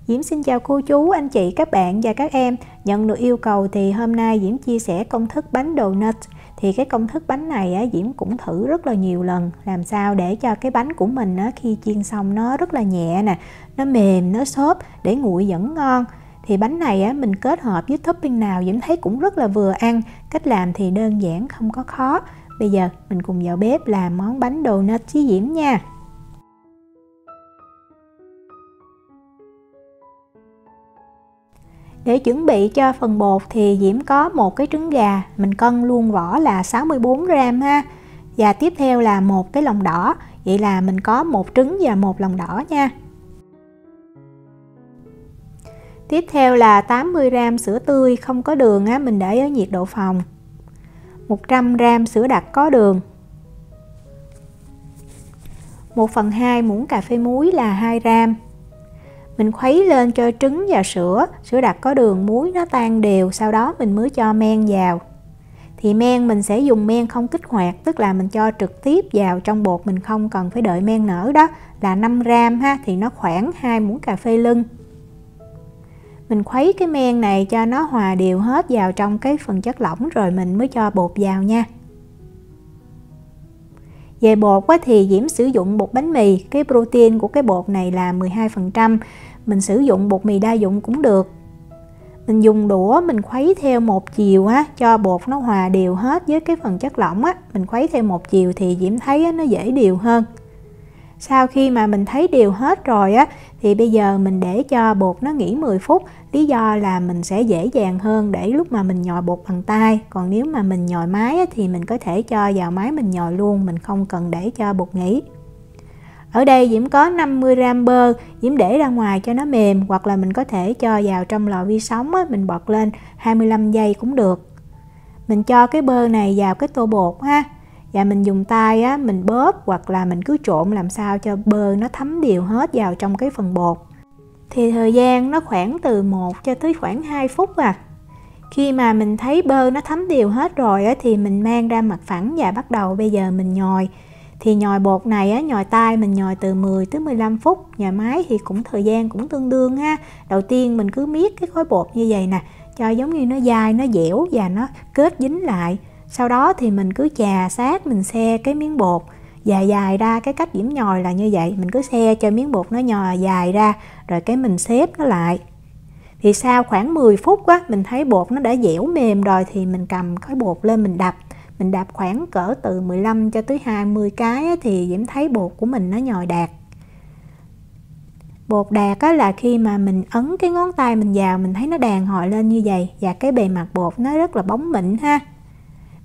Diễm xin chào cô chú, anh chị, các bạn và các em. Nhận được yêu cầu thì hôm nay Diễm chia sẻ công thức bánh donut. Thì cái công thức bánh này á, Diễm cũng thử rất là nhiều lần. Làm sao để cho cái bánh của mình á, khi chiên xong nó rất là nhẹ nè, nó mềm, nó xốp, để nguội vẫn ngon. Thì bánh này á, mình kết hợp với topping nào Diễm thấy cũng rất là vừa ăn. Cách làm thì đơn giản, không có khó. Bây giờ mình cùng vào bếp làm món bánh donut với Diễm nha. Để chuẩn bị cho phần bột thì Diễm có một cái trứng gà, mình cân luôn vỏ là 64 gram ha. Và tiếp theo là một cái lòng đỏ, vậy là mình có một trứng và một lòng đỏ nha. Tiếp theo là 80 gram sữa tươi không có đường á, mình để ở nhiệt độ phòng. 100 gram sữa đặc có đường. 1/2 muỗng cà phê muối là 2 gram. Mình khuấy lên cho trứng và sữa đặc có đường, muối nó tan đều, sau đó mình mới cho men vào. Thì men mình sẽ dùng men không kích hoạt, tức là mình cho trực tiếp vào trong bột, mình không cần phải đợi men nở, đó là 5 gram ha, thì nó khoảng 2 muỗng cà phê lưng. Mình khuấy cái men này cho nó hòa đều hết vào trong cái phần chất lỏng rồi mình mới cho bột vào nha. Về bột thì Diễm sử dụng bột bánh mì, cái protein của cái bột này là 12%, mình sử dụng bột mì đa dụng cũng được. Mình dùng đũa mình khuấy theo một chiều á, cho bột nó hòa đều hết với cái phần chất lỏng á, mình khuấy theo một chiều thì Diễm thấy nó dễ đều hơn. Sau khi mà mình thấy đều hết rồi á, thì bây giờ mình để cho bột nó nghỉ 10 phút, lý do là mình sẽ dễ dàng hơn để lúc mà mình nhồi bột bằng tay. Còn nếu mà mình nhồi máy á, thì mình có thể cho vào máy mình nhồi luôn, mình không cần để cho bột nghỉ. Ở đây Diễm có 50 gram bơ, Diễm để ra ngoài cho nó mềm, hoặc là mình có thể cho vào trong lò vi sóng á, mình bật lên 25 giây cũng được. Mình cho cái bơ này vào cái tô bột ha, và mình dùng tay á, mình bóp hoặc là mình cứ trộn làm sao cho bơ nó thấm đều hết vào trong cái phần bột. Thì thời gian nó khoảng từ 1 cho tới khoảng 2 phút à. Khi mà mình thấy bơ nó thấm đều hết rồi á, thì mình mang ra mặt phẳng và bắt đầu bây giờ mình nhồi. Thì nhồi bột này á, nhồi tay mình nhồi từ 10 tới 15 phút, nhồi máy thì cũng thời gian cũng tương đương ha. Đầu tiên mình cứ miết cái khối bột như vậy nè, cho giống như nó dai, nó dẻo và nó kết dính lại. Sau đó thì mình cứ chà sát, mình xe cái miếng bột dài ra, cái cách Diễm nhồi là như vậy, mình cứ xe cho miếng bột nó nhồi dài ra, rồi cái mình xếp nó lại. Thì sau khoảng 10 phút á, mình thấy bột nó đã dẻo mềm rồi thì mình cầm cái bột lên mình đập khoảng cỡ từ 15 cho tới 20 cái á, thì Diễm thấy bột của mình nó nhồi đạt. Bột đạt á, là khi mà mình ấn cái ngón tay mình vào, mình thấy nó đàn hồi lên như vậy, và cái bề mặt bột nó rất là bóng mịn ha.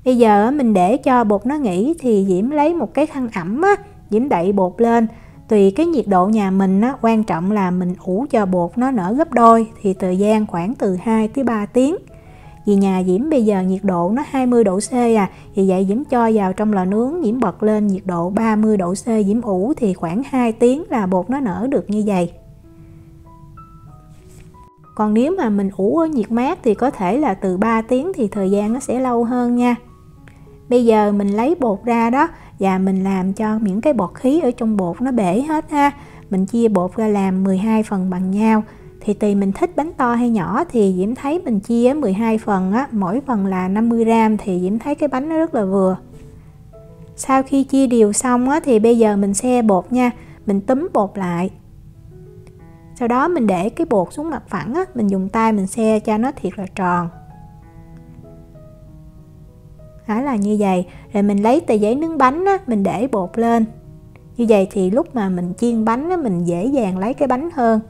Bây giờ mình để cho bột nó nghỉ thì Diễm lấy một cái khăn ẩm á, Diễm đậy bột lên. Tùy cái nhiệt độ nhà mình á, quan trọng là mình ủ cho bột nó nở gấp đôi, thì thời gian khoảng từ 2 tới 3 tiếng. Vì nhà Diễm bây giờ nhiệt độ nó 20 độ C à, vì vậy Diễm cho vào trong lò nướng, Diễm bật lên nhiệt độ 30 độ C, Diễm ủ thì khoảng 2 tiếng là bột nó nở được như vậy. Còn nếu mà mình ủ ở nhiệt mát thì có thể là từ 3 tiếng thì thời gian nó sẽ lâu hơn nha. Bây giờ mình lấy bột ra đó, và mình làm cho những cái bọt khí ở trong bột nó bể hết ha. Mình chia bột ra làm 12 phần bằng nhau. Thì tùy mình thích bánh to hay nhỏ thì Diễm thấy mình chia 12 phần á, mỗi phần là 50 gram thì Diễm thấy cái bánh nó rất là vừa. Sau khi chia đều xong á, thì bây giờ mình xe bột nha, mình túm bột lại. Sau đó mình để cái bột xuống mặt phẳng á, mình dùng tay mình xe cho nó thiệt là tròn. Đó là như vậy. Rồi mình lấy tờ giấy nướng bánh á, mình để bột lên. Như vậy thì lúc mà mình chiên bánh á, mình dễ dàng lấy cái bánh hơn.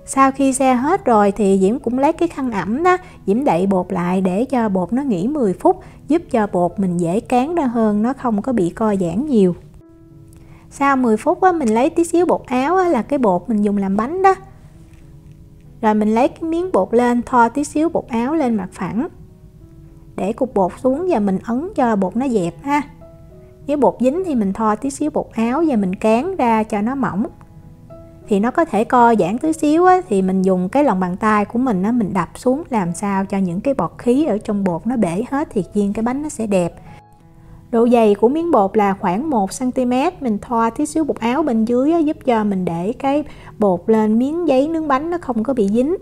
Sau khi xe hết rồi thì Diễm cũng lấy cái khăn ẩm đó, Diễm đậy bột lại để cho bột nó nghỉ 10 phút, giúp cho bột mình dễ cán ra hơn, nó không có bị co giãn nhiều. Sau 10 phút á, mình lấy tí xíu bột áo á, là cái bột mình dùng làm bánh đó. Rồi mình lấy cái miếng bột lên, thoa tí xíu bột áo lên mặt phẳng. Để cục bột xuống và mình ấn cho bột nó dẹp ha. Nếu bột dính thì mình thoa tí xíu bột áo và mình cán ra cho nó mỏng. Thì nó có thể co giãn tí xíu á, thì mình dùng cái lòng bàn tay của mình á, mình đập xuống làm sao cho những cái bọt khí ở trong bột nó bể hết thì chiên cái bánh nó sẽ đẹp. Độ dày của miếng bột là khoảng 1 cm. Mình thoa tí xíu bột áo bên dưới giúp cho mình để cái bột lên miếng giấy nướng bánh nó không có bị dính.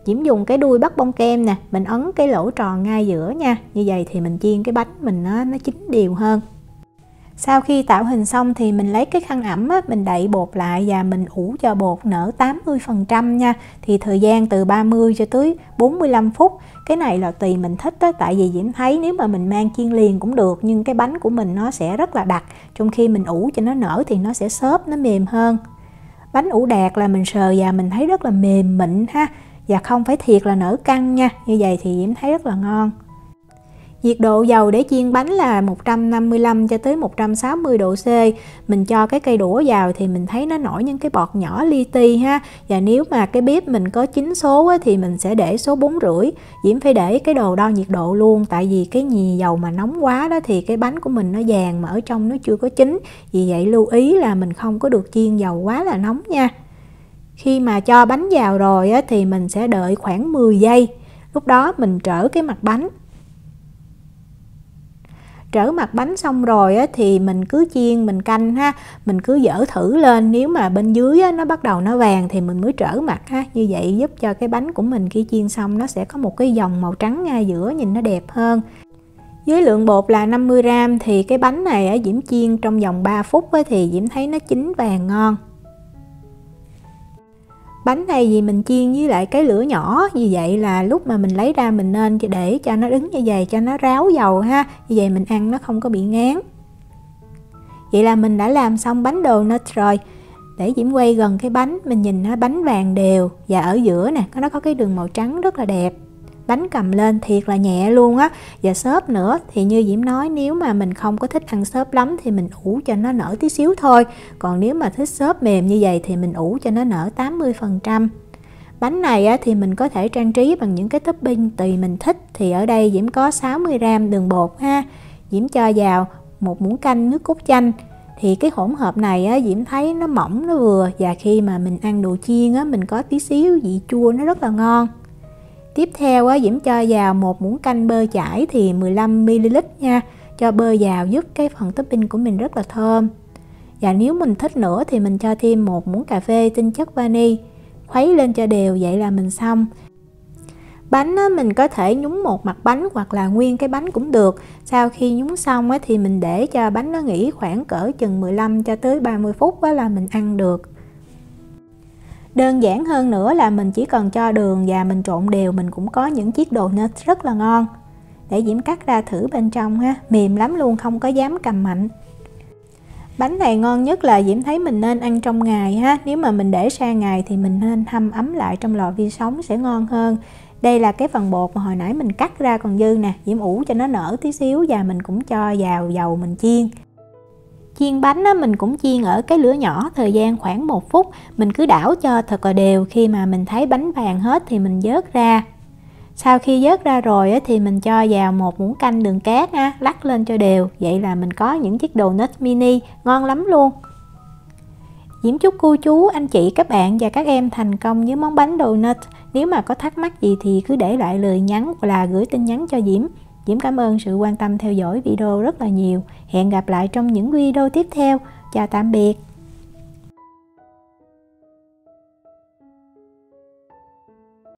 Diễm dùng cái đuôi bắt bông kem nè, mình ấn cái lỗ tròn ngay giữa nha. Như vậy thì mình chiên cái bánh mình nó chín đều hơn. Sau khi tạo hình xong thì mình lấy cái khăn ẩm á, mình đậy bột lại và mình ủ cho bột nở 80% nha. Thì thời gian từ 30 cho tới 45 phút. Cái này là tùy mình thích á, tại vì Diễm thấy nếu mà mình mang chiên liền cũng được, nhưng cái bánh của mình nó sẽ rất là đặc. Trong khi mình ủ cho nó nở thì nó sẽ xốp, nó mềm hơn. Bánh ủ đạt là mình sờ và mình thấy rất là mềm mịn ha, và không phải thiệt là nở căng nha. Như vậy thì Diễm thấy rất là ngon. Nhiệt độ dầu để chiên bánh là 155 cho tới 160 độ C. Mình cho cái cây đũa vào thì mình thấy nó nổi những cái bọt nhỏ li ti ha. Và nếu mà cái bếp mình có 9 số á, thì mình sẽ để số 4,5. Diễm phải để cái đồ đo nhiệt độ luôn, tại vì cái nhì dầu mà nóng quá đó thì cái bánh của mình nó vàng mà ở trong nó chưa có chín. Vì vậy lưu ý là mình không có được chiên dầu quá là nóng nha. Khi mà cho bánh vào rồi á, thì mình sẽ đợi khoảng 10 giây. Lúc đó mình trở cái mặt bánh. Trở mặt bánh xong rồi á, thì mình cứ chiên, mình canh ha. Mình cứ dở thử lên, nếu mà bên dưới á, nó bắt đầu nó vàng thì mình mới trở mặt ha. Như vậy giúp cho cái bánh của mình khi chiên xong nó sẽ có một cái dòng màu trắng ngay giữa, nhìn nó đẹp hơn. Với lượng bột là 50g thì cái bánh này á, Diễm chiên trong vòng 3 phút á, thì Diễm thấy nó chín vàng ngon. Bánh này vì mình chiên với lại cái lửa nhỏ, vì vậy là lúc mà mình lấy ra mình nên để cho nó đứng như vậy cho nó ráo dầu ha. Như vậy mình ăn nó không có bị ngán. Vậy là mình đã làm xong bánh donut rồi. Để Diễm quay gần cái bánh, mình nhìn nó bánh vàng đều và ở giữa nè, nó có cái đường màu trắng rất là đẹp. Bánh cầm lên thiệt là nhẹ luôn á, và xốp nữa. Thì như Diễm nói, nếu mà mình không có thích ăn xốp lắm thì mình ủ cho nó nở tí xíu thôi. Còn nếu mà thích xốp mềm như vậy thì mình ủ cho nó nở 80%. Bánh này á, thì mình có thể trang trí bằng những cái topping tùy mình thích. Thì ở đây Diễm có 60g đường bột ha. Diễm cho vào 1 muỗng canh nước cốt chanh. Thì cái hỗn hợp này á, Diễm thấy nó mỏng, nó vừa. Và khi mà mình ăn đồ chiên á, mình có tí xíu vị chua, nó rất là ngon. Tiếp theo á, Diễm cho vào 1 muỗng canh bơ chải thì 15ml nha. Cho bơ vào giúp cái phần topping của mình rất là thơm. Và nếu mình thích nữa thì mình cho thêm 1 muỗng cà phê tinh chất vani. Khuấy lên cho đều, vậy là mình xong. Bánh á, mình có thể nhúng một mặt bánh hoặc là nguyên cái bánh cũng được. Sau khi nhúng xong á, thì mình để cho bánh nó nghỉ khoảng cỡ chừng 15 cho tới 30 phút á, là mình ăn được. Đơn giản hơn nữa là mình chỉ cần cho đường và mình trộn đều, mình cũng có những chiếc donut rất là ngon. Để Diễm cắt ra thử bên trong ha, mềm lắm luôn, không có dám cầm mạnh. Bánh này ngon nhất là Diễm thấy mình nên ăn trong ngày ha. Nếu mà mình để sang ngày thì mình nên hâm ấm lại trong lò vi sóng sẽ ngon hơn. Đây là cái phần bột mà hồi nãy mình cắt ra còn dư nè. Diễm ủ cho nó nở tí xíu và mình cũng cho vào dầu mình chiên. Chiên bánh á, mình cũng chiên ở cái lửa nhỏ thời gian khoảng 1 phút. Mình cứ đảo cho thật là đều. Khi mà mình thấy bánh vàng hết thì mình vớt ra. Sau khi vớt ra rồi á, thì mình cho vào 1 muỗng canh đường cát á, lắc lên cho đều. Vậy là mình có những chiếc donut mini ngon lắm luôn. Diễm chúc cô chú, anh chị, các bạn và các em thành công với món bánh donut. Nếu mà có thắc mắc gì thì cứ để lại lời nhắn hoặc là gửi tin nhắn cho Diễm. Diễm cảm ơn sự quan tâm theo dõi video rất là nhiều. Hẹn gặp lại trong những video tiếp theo. Chào tạm biệt.